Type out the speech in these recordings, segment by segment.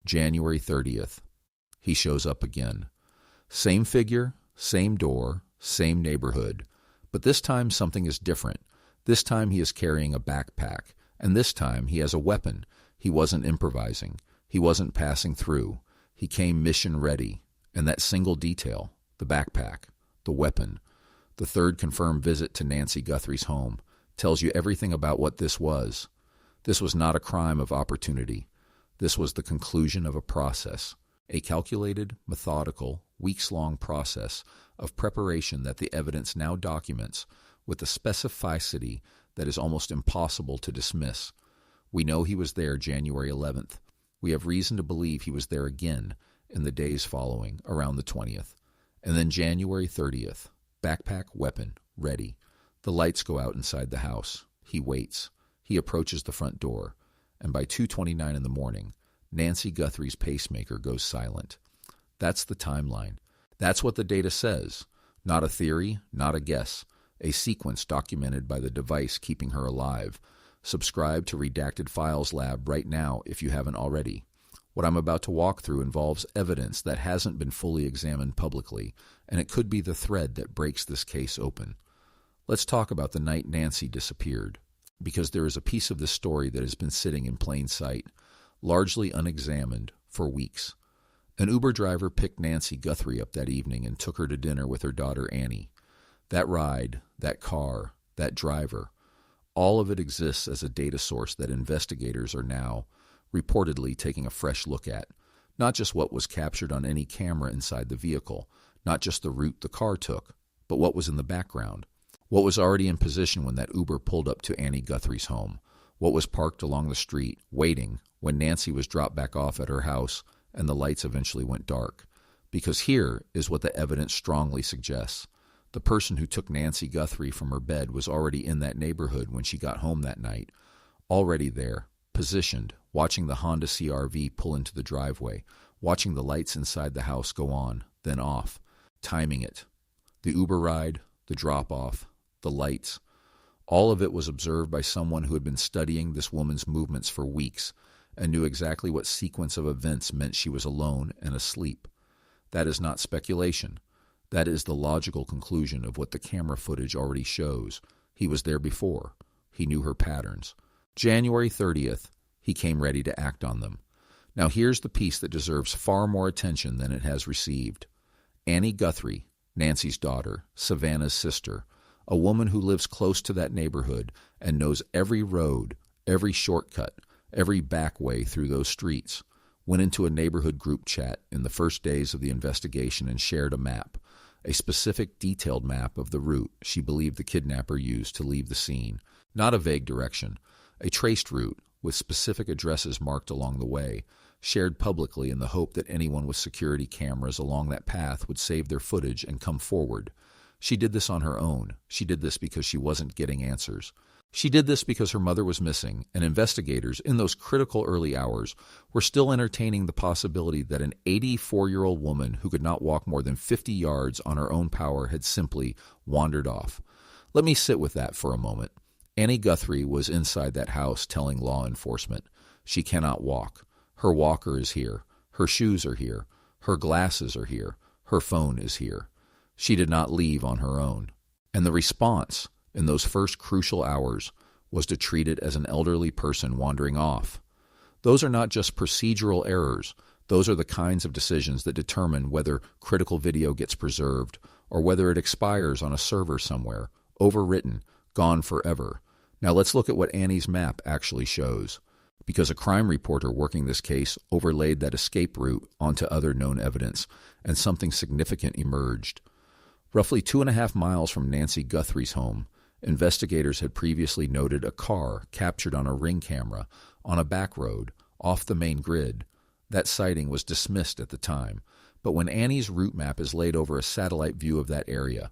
January 30th. He shows up again. Same figure, same door, same neighborhood. But this time something is different. This time he is carrying a backpack. And this time he has a weapon. He wasn't improvising. He wasn't passing through. He came mission ready. And that single detail, the backpack, the weapon, the third confirmed visit to Nancy Guthrie's home, tells you everything about what this was. This was not a crime of opportunity. This was the conclusion of a process, a calculated, methodical, weeks-long process of preparation that the evidence now documents with a specificity that is almost impossible to dismiss. We know he was there January 11th. We have reason to believe he was there again in the days following, around the 20th. And then January 30th, backpack, weapon, ready. The lights go out inside the house. He waits. He approaches the front door. And by 2:29 in the morning, Nancy Guthrie's pacemaker goes silent. That's the timeline. That's what the data says. Not a theory, not a guess. A sequence documented by the device keeping her alive. Subscribe to Redacted Files Lab right now if you haven't already. What I'm about to walk through involves evidence that hasn't been fully examined publicly, and it could be the thread that breaks this case open. Let's talk about the night Nancy disappeared, because there is a piece of this story that has been sitting in plain sight, largely unexamined, for weeks. An Uber driver picked Nancy Guthrie up that evening and took her to dinner with her daughter Annie. That ride, that car, that driver, all of it exists as a data source that investigators are now reportedly taking a fresh look at. Not just what was captured on any camera inside the vehicle, not just the route the car took, but what was in the background. What was already in position when that Uber pulled up to Annie Guthrie's home? What was parked along the street, waiting, when Nancy was dropped back off at her house and the lights eventually went dark? Because here is what the evidence strongly suggests. The person who took Nancy Guthrie from her bed was already in that neighborhood when she got home that night. Already there, positioned, watching the Honda CR-V pull into the driveway, watching the lights inside the house go on, then off, timing it. The Uber ride, the drop-off, the lights. All of it was observed by someone who had been studying this woman's movements for weeks and knew exactly what sequence of events meant she was alone and asleep. That is not speculation. That is the logical conclusion of what the camera footage already shows. He was there before. He knew her patterns. January 30th, he came ready to act on them. Now here's the piece that deserves far more attention than it has received. Annie Guthrie, Nancy's daughter, Savannah's sister, a woman who lives close to that neighborhood and knows every road, every shortcut, every back way through those streets, went into a neighborhood group chat in the first days of the investigation and shared a map, a specific detailed map of the route she believed the kidnapper used to leave the scene. Not a vague direction, a traced route with specific addresses marked along the way, shared publicly in the hope that anyone with security cameras along that path would save their footage and come forward. She did this on her own. She did this because she wasn't getting answers. She did this because her mother was missing, and investigators, in those critical early hours, were still entertaining the possibility that an 84-year-old woman who could not walk more than 50 yards on her own power had simply wandered off. Let me sit with that for a moment. Annie Guthrie was inside that house telling law enforcement, she cannot walk. Her walker is here. Her shoes are here. Her glasses are here. Her phone is here. She did not leave on her own. And the response in those first crucial hours was to treat it as an elderly person wandering off. Those are not just procedural errors. Those are the kinds of decisions that determine whether critical video gets preserved or whether it expires on a server somewhere, overwritten, gone forever. Now let's look at what Annie's map actually shows, because a crime reporter working this case overlaid that escape route onto other known evidence, and something significant emerged. Roughly 2.5 miles from Nancy Guthrie's home, investigators had previously noted a car captured on a ring camera on a back road off the main grid. That sighting was dismissed at the time, but when Annie's route map is laid over a satellite view of that area,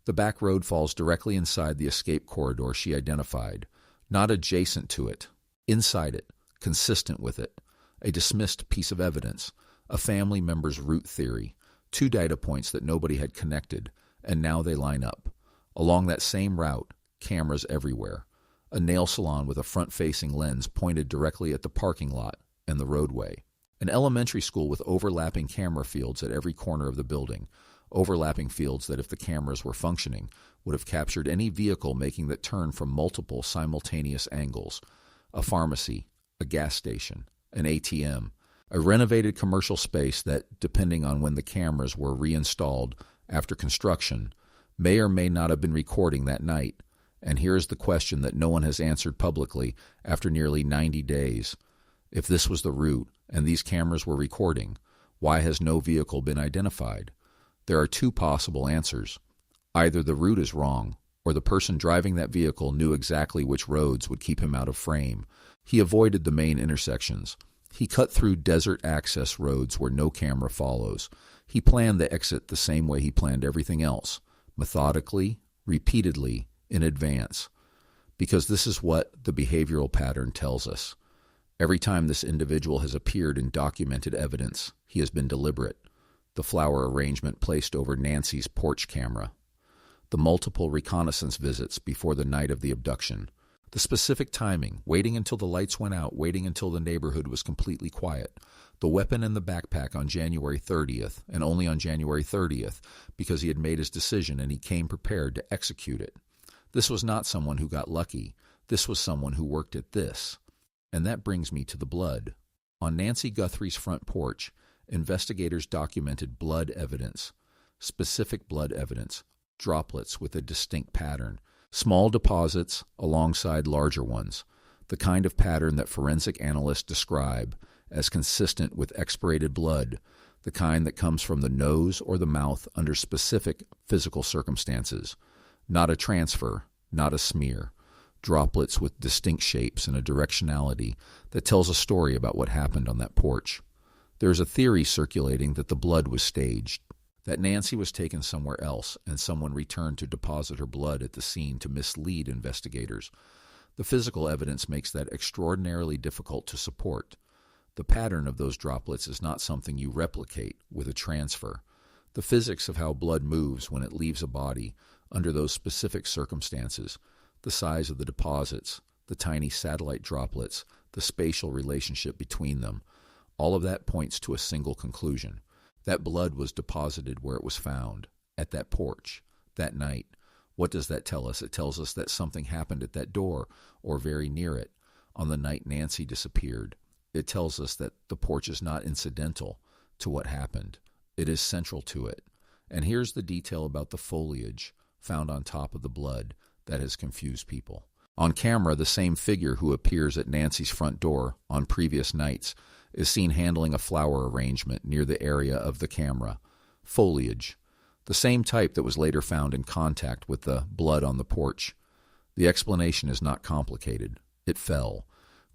the back road falls directly inside the escape corridor she identified, not adjacent to it, inside it, consistent with it, a dismissed piece of evidence, a family member's route theory, 2 data points that nobody had connected, and now they line up. Along that same route, cameras everywhere, a nail salon with a front-facing lens pointed directly at the parking lot and the roadway. An elementary school with overlapping camera fields at every corner of the building, overlapping fields that, if the cameras were functioning, would have captured any vehicle making that turn from multiple simultaneous angles. A pharmacy, a gas station, an ATM, a renovated commercial space that, depending on when the cameras were reinstalled after construction, may or may not have been recording that night. And here is the question that no one has answered publicly after nearly 90 days. If this was the route and these cameras were recording, why has no vehicle been identified? There are two possible answers. Either the route is wrong, or the person driving that vehicle knew exactly which roads would keep him out of frame. He avoided the main intersections. He cut through desert access roads where no camera follows. He planned the exit the same way he planned everything else, methodically, repeatedly, in advance. Because this is what the behavioral pattern tells us. Every time this individual has appeared in documented evidence, he has been deliberate. The flower arrangement placed over Nancy's porch camera. The multiple reconnaissance visits before the night of the abduction. The specific timing, waiting until the lights went out, waiting until the neighborhood was completely quiet. The weapon in the backpack on January 30th, and only on January 30th, because he had made his decision and he came prepared to execute it. This was not someone who got lucky. This was someone who worked at this. And that brings me to the blood. On Nancy Guthrie's front porch, investigators documented blood evidence, specific blood evidence, droplets with a distinct pattern, small deposits alongside larger ones, the kind of pattern that forensic analysts describe as consistent with expirated blood, the kind that comes from the nose or the mouth under specific physical circumstances. Not a transfer, not a smear. Droplets with distinct shapes and a directionality that tells a story about what happened on that porch. There is a theory circulating that the blood was staged, that Nancy was taken somewhere else and someone returned to deposit her blood at the scene to mislead investigators. The physical evidence makes that extraordinarily difficult to support. The pattern of those droplets is not something you replicate with a transfer. The physics of how blood moves when it leaves a body under those specific circumstances, the size of the deposits, the tiny satellite droplets, the spatial relationship between them, all of that points to a single conclusion. That blood was deposited where it was found, at that porch, that night. What does that tell us? It tells us that something happened at that door, or very near it, on the night Nancy disappeared. It tells us that the porch is not incidental to what happened. It is central to it. And here's the detail about the foliage found on top of the blood that has confused people. On camera, the same figure who appears at Nancy's front door on previous nights is seen handling a flower arrangement near the area of the camera. Foliage, the same type that was later found in contact with the blood on the porch. The explanation is not complicated. It fell.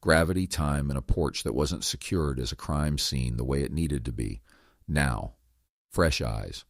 Gravity, time, and a porch that wasn't secured as a crime scene the way it needed to be. Now, fresh eyes.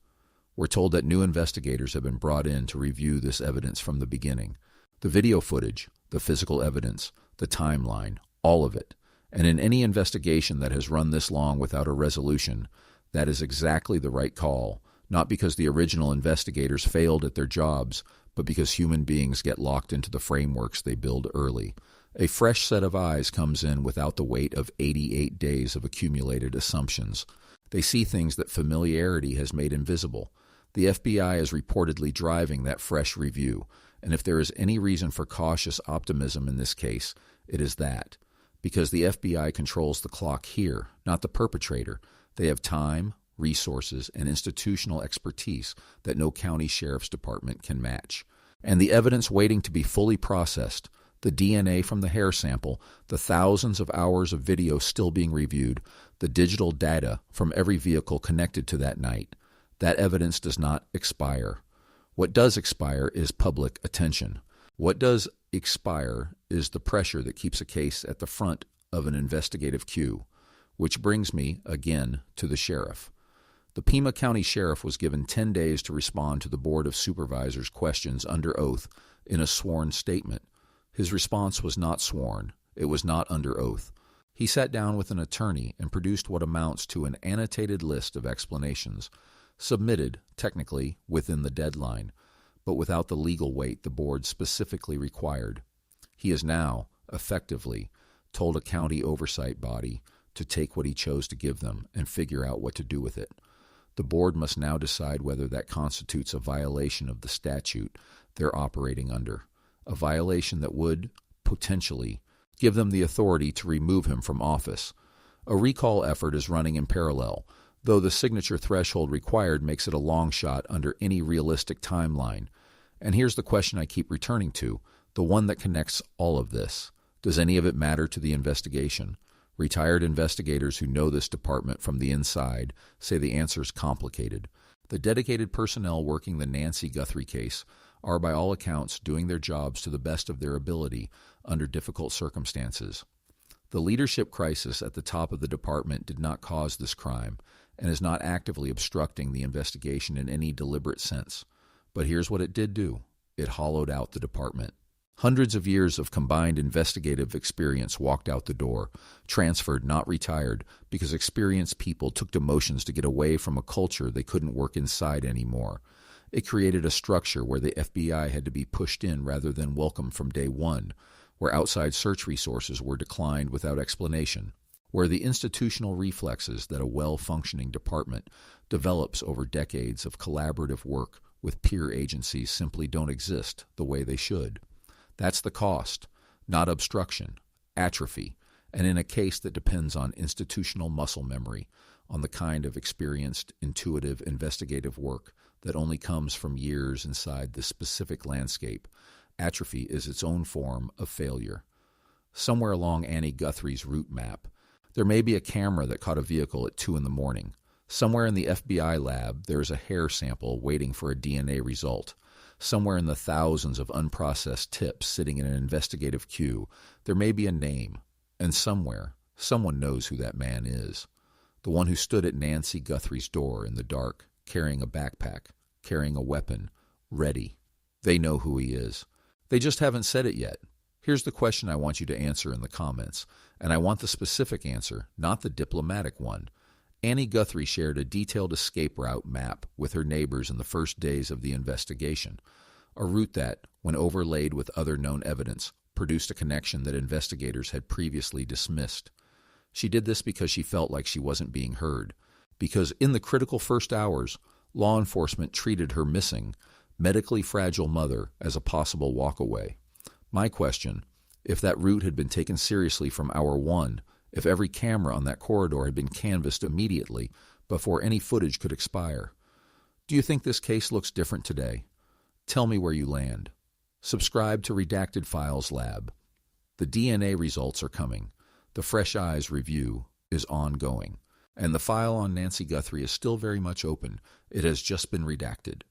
We're told that new investigators have been brought in to review this evidence from the beginning. The video footage, the physical evidence, the timeline, all of it. And in any investigation that has run this long without a resolution, that is exactly the right call, not because the original investigators failed at their jobs, but because human beings get locked into the frameworks they build early. A fresh set of eyes comes in without the weight of 88 days of accumulated assumptions. They see things that familiarity has made invisible. The FBI is reportedly driving that fresh review, and if there is any reason for cautious optimism in this case, it is that. Because the FBI controls the clock here, not the perpetrator. They have time, resources, and institutional expertise that no county sheriff's department can match. And the evidence waiting to be fully processed, the DNA from the hair sample, the thousands of hours of video still being reviewed, the digital data from every vehicle connected to that night, that evidence does not expire. What does expire is public attention. What does expire is the pressure that keeps a case at the front of an investigative queue, which brings me, again, to the sheriff. The Pima County Sheriff was given 10 days to respond to the Board of Supervisors' questions under oath in a sworn statement. His response was not sworn. It was not under oath. He sat down with an attorney and produced what amounts to an annotated list of explanations, submitted, technically, within the deadline, but without the legal weight the board specifically required. He has now, effectively, told a county oversight body to take what he chose to give them and figure out what to do with it. The board must now decide whether that constitutes a violation of the statute they're operating under, a violation that would, potentially, give them the authority to remove him from office. A recall effort is running in parallel, though the signature threshold required makes it a long shot under any realistic timeline. And here's the question I keep returning to, the one that connects all of this. Does any of it matter to the investigation? Retired investigators who know this department from the inside say the answer is complicated. The dedicated personnel working the Nancy Guthrie case are, by all accounts, doing their jobs to the best of their ability under difficult circumstances. The leadership crisis at the top of the department did not cause this crime and is not actively obstructing the investigation in any deliberate sense. But here's what it did do. It hollowed out the department. Hundreds of years of combined investigative experience walked out the door, transferred, not retired, because experienced people took to motions to get away from a culture they couldn't work inside anymore. It created a structure where the FBI had to be pushed in rather than welcomed from day one, where outside search resources were declined without explanation, where the institutional reflexes that a well-functioning department develops over decades of collaborative work with peer agencies simply don't exist the way they should. That's the cost, not obstruction, atrophy, and in a case that depends on institutional muscle memory, on the kind of experienced, intuitive, investigative work that only comes from years inside the specific landscape, atrophy is its own form of failure. Somewhere along Annie Guthrie's route map, there may be a camera that caught a vehicle at 2 a.m. Somewhere in the FBI lab, there is a hair sample waiting for a DNA result. Somewhere in the thousands of unprocessed tips sitting in an investigative queue, there may be a name, and somewhere, someone knows who that man is. The one who stood at Nancy Guthrie's door in the dark, carrying a backpack, carrying a weapon, ready. They know who he is. They just haven't said it yet. Here's the question I want you to answer in the comments, and I want the specific answer, not the diplomatic one. Annie Guthrie shared a detailed escape route map with her neighbors in the first days of the investigation, a route that, when overlaid with other known evidence, produced a connection that investigators had previously dismissed. She did this because she felt like she wasn't being heard, because in the critical first hours, law enforcement treated her missing, medically fragile mother as a possible walkaway. My question, if that route had been taken seriously from hour one, if every camera on that corridor had been canvassed immediately before any footage could expire. Do you think this case looks different today? Tell me where you land. Subscribe to Redacted Files Lab. The DNA results are coming. The Fresh Eyes review is ongoing. And the file on Nancy Guthrie is still very much open. It has just been redacted.